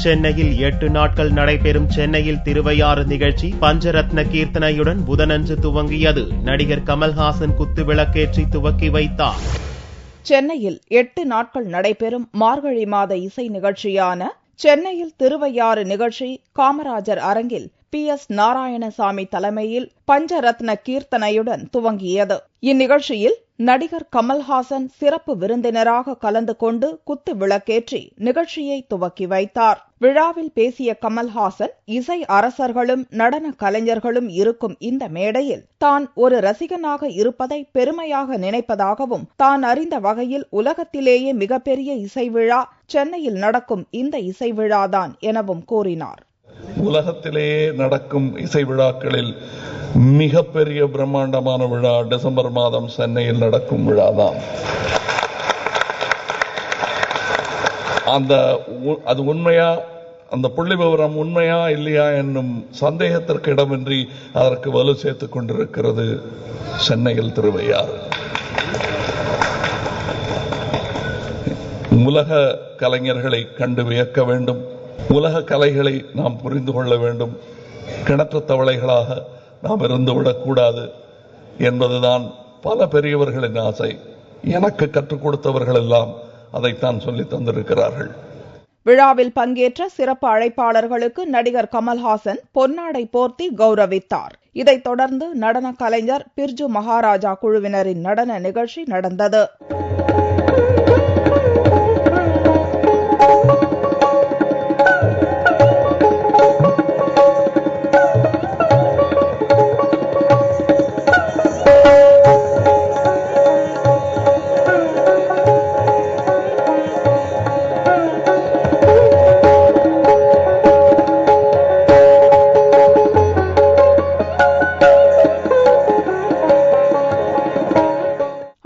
சென்னையில் 8 நாட்கள் நடைபெறும் சென்னையில் திருவையாறு நிகழ்ச்சி பஞ்சரத்ன கீர்த்தனையுடன் புதனன்று துவங்கியது. நடிகர் கமல்ஹாசன் குத்துவிளக்கேற்றி துவக்கி வைத்தார். சென்னையில் 8 நாட்கள் நடைபெறும் மார்கழி மாத இசை நிகழ்ச்சியான சென்னையில் திருவையாறு நிகழ்ச்சி காமராஜர் அரங்கில் PS நாராயணசாமி தலைமையில் பஞ்சரத்ன கீர்த்தனையுடன் துவங்கியது. இந்நிகழ்ச்சியில் நடிகர் கமல்ஹாசன் சிறப்பு விருந்தினராக கலந்து கொண்டு குத்து விளக்கேற்றி நிகழ்ச்சியை துவக்கி வைத்தார். விழாவில் பேசிய கமல்ஹாசன், இசை அரசர்களும் நடன கலைஞர்களும் இருக்கும் இந்த மேடையில் தான் ஒரு ரசிகனாக இருப்பதை பெருமையாக நினைப்பதாகவும், தான் அறிந்த வகையில் உலகத்திலேயே மிகப்பெரிய இசை விழா சென்னையில் நடக்கும் இந்த இசை விழாதான் எனவும் கூறினார். உலகத்திலேயே நடக்கும் இசை விழாக்களில் மிகப்பெரிய பிரம்மாண்டமான விழா டிசம்பர் மாதம் சென்னையில் நடக்கும் விழாதான். அது உண்மையா, அந்த புள்ளி விவரம் உண்மையா இல்லையா என்னும் சந்தேகத்திற்கு இடமின்றி அதற்கு வலு சேர்த்துக் கொண்டிருக்கிறது சென்னையில் திருவையாறு. உலக கலைஞர்களை கண்டு வியக்க வேண்டும். உலக கலைகளை நாம் புரிந்து கொள்ள வேண்டும். கிணற்று தவளைகளாக நாம் இருந்துவிடக்கூடாது என்பதுதான் பல பெரியவர்களின் ஆசை. எனக்கு கற்றுக் கொடுத்தவர்கள் எல்லாம் அதைத்தான் சொல்லி தந்திருக்கிறார்கள். விழாவில் பங்கேற்ற சிறப்பு அழைப்பாளர்களுக்கு நடிகர் கமல்ஹாசன் பொன்னாடை போர்த்தி கௌரவித்தார். இதைத் தொடர்ந்து நடன கலைஞர் பிர்ஜு மகாராஜா குழுவினரின் நடன நிகழ்ச்சி நடந்தது.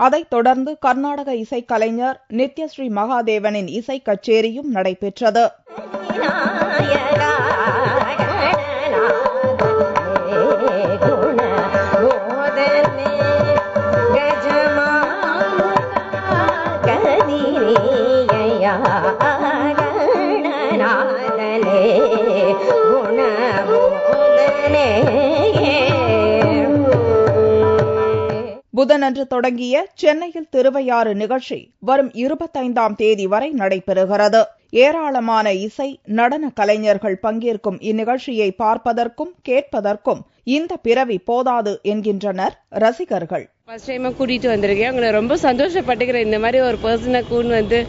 அதைத் தொடர்ந்து கர்நாடக இசைக்கலைஞர் நித்யஸ்ரீ மகாதேவனின் இசை கச்சேரியும் நடைபெற்றது. புதனன்று தொடங்கிய சென்னையில் திருவையாறு நிகழ்ச்சி வரும் 25ஆம் தேதி வரை நடைபெறுகிறது. ஏராளமான இசை நடன கலைஞர்கள் பங்கேற்கும் இந்நிகழ்ச்சியை பார்ப்பதற்கும் கேட்பதற்கும் இந்த பிறவி போதாது என்கின்றனர் ரசிகர்கள். ஃபர்ஸ்ட் டைமா கூட்டிட்டு வந்திருக்கேன். உங்களை ரொம்ப சந்தோஷப்பட்டுக்கிறேன். இந்த மாதிரி ஒரு பர்சனை கூண்டு வந்து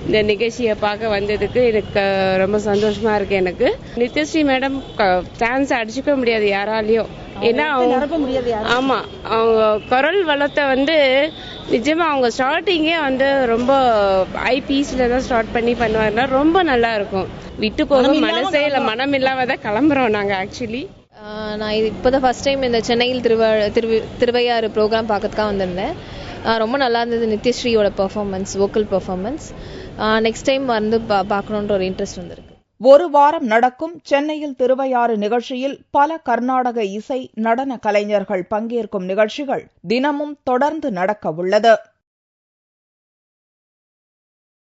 இந்த நிகழ்ச்சியை பார்க்க வந்ததுக்கு எனக்கு ரொம்ப சந்தோஷமா இருக்கு. எனக்கு நித்யஸ்ரீ மேடம் சான்ஸ் அடிச்சுக்க முடியாது யாராலையும். ஏன்னா ஆமா, அவங்க குரல் வளத்தை வந்து நிஜமா அவங்க ஸ்டார்டிங்கே வந்து ரொம்ப ஹை பீஸ்ல தான் ஸ்டார்ட் பண்ணி பண்ணுவாருன்னா ரொம்ப நல்லா இருக்கும். விட்டு போக மனசே இல்ல, மனம் இல்லாம தான் கிளம்புறோம் நாங்க. ஆக்சுவலி நான் இப்போதான் ஃபர்ஸ்ட் டைம் இந்த சென்னையில் திருவையாறு ப்ரோக்ராம் பார்க்கறதுக்காக வந்திருந்தேன். ரொம்ப நல்லா இருந்தது நித்யஸ்ரீயோட performance, vocal performance. Next time வந்து பார்க்கணுன்ற ஒரு இன்ட்ரெஸ்ட் வந்திருக்கு. ஒரு வாரம் நடக்கும் சென்னையில் திருவையாறு நிகழ்ச்சியில் பல கர்நாடக இசை நடன கலைஞர்கள் பங்கேற்கும் நிகழ்ச்சிகள் தினமும் தொடர்ந்து நடக்க உள்ளது.